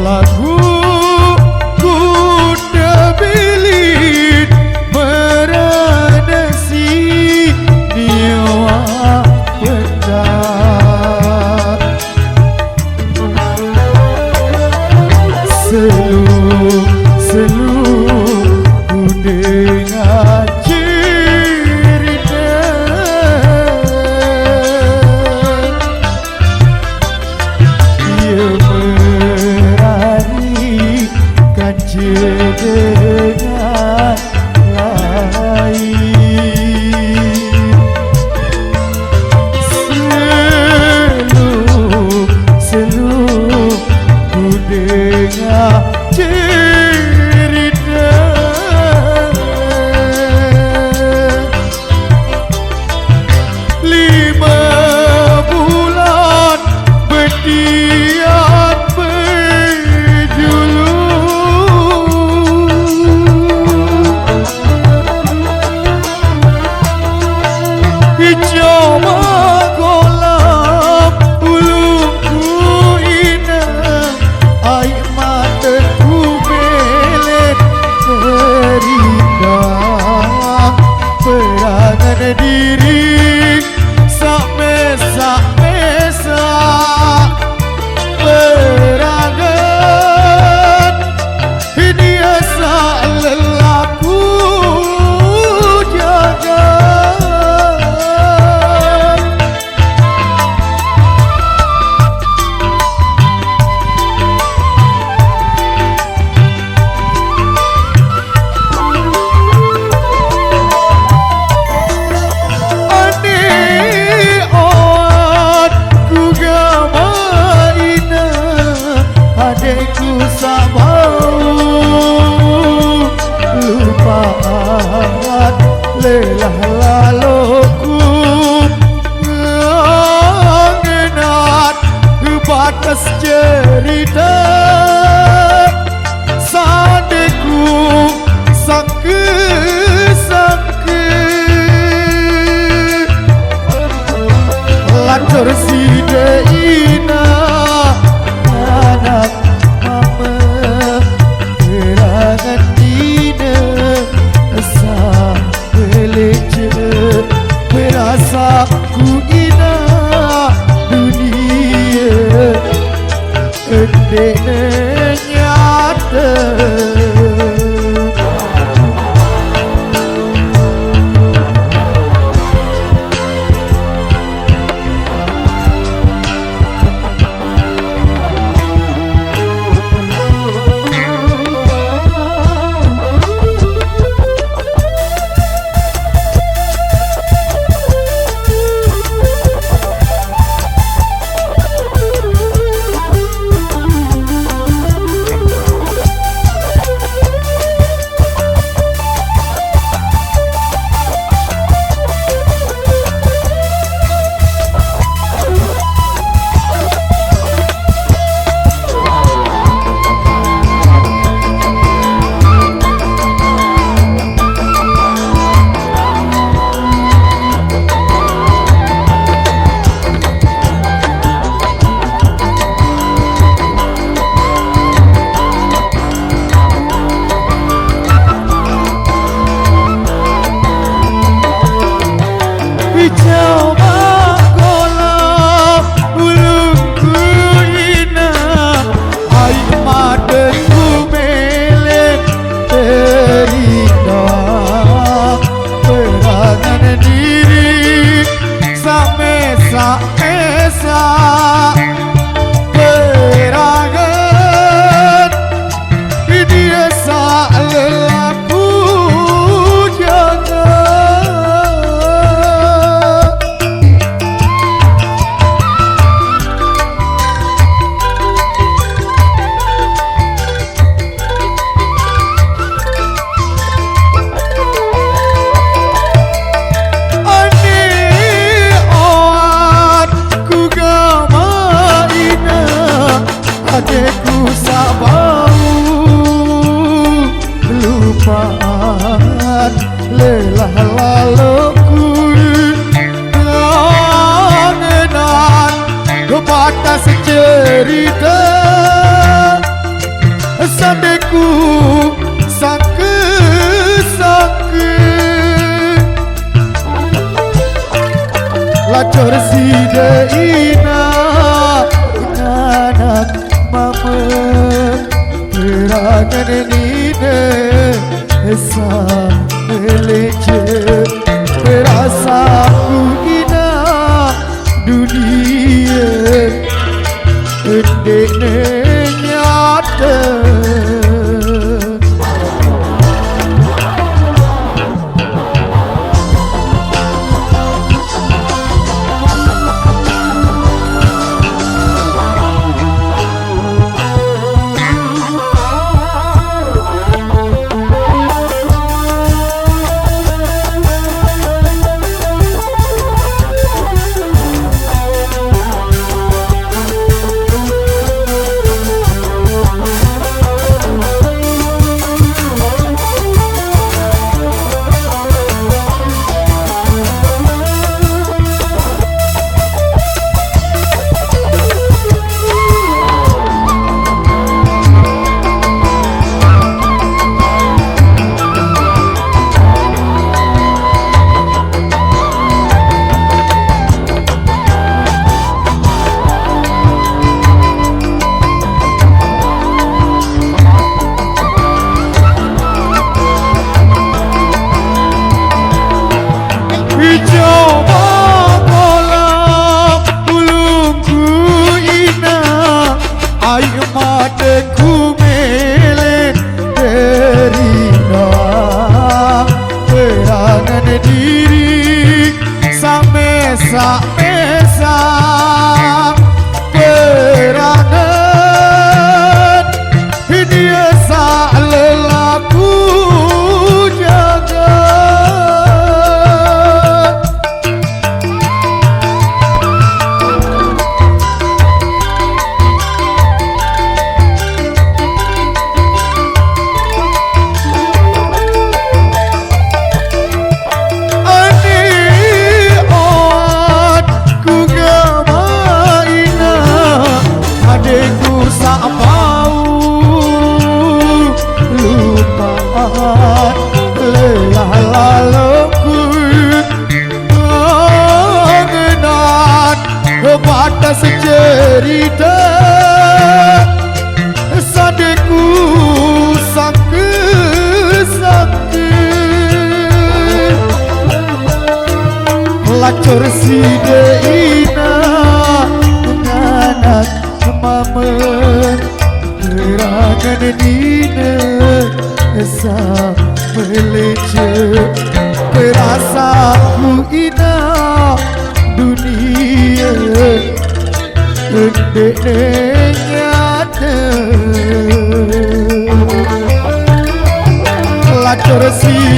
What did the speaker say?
lagu kuda bilik meranasi nyawa pendam. Selu ku dengar cerita ia merarikan dengan lain. Selu ku dengar cerita lima bulan berdiam berjulur hijau magolam ulungku inam air mataku melet terindah perangan diri sak-mesa perangan ini asal lelaku jaga. Adekku sabau lupakan lelah laluku mengenat batas cerita sadeku sangke-sangke lantur sideina anak mama gerangan dina asa beleje berasa ku ina dunia kendena nyata. Hijau magolam ulungku inam air mataku melet terindah perangan diri sak-mesa perangan ini asa lelaku jaga. Adekku sabau lupakan lelah laluku mengenal ke batas cerita adeku sangke-sangke lacur si deina anak mama berangan nine esa meleje berasa ku ina dunia endekne nyata mataku melek derina berangan diri samesa berangan dia sak lelaku jaga batas cerita sadeku sangke-sangke lacur si deina anak mamen berangan dina esa melece berasa ku ina dunia endekne nyata lacur si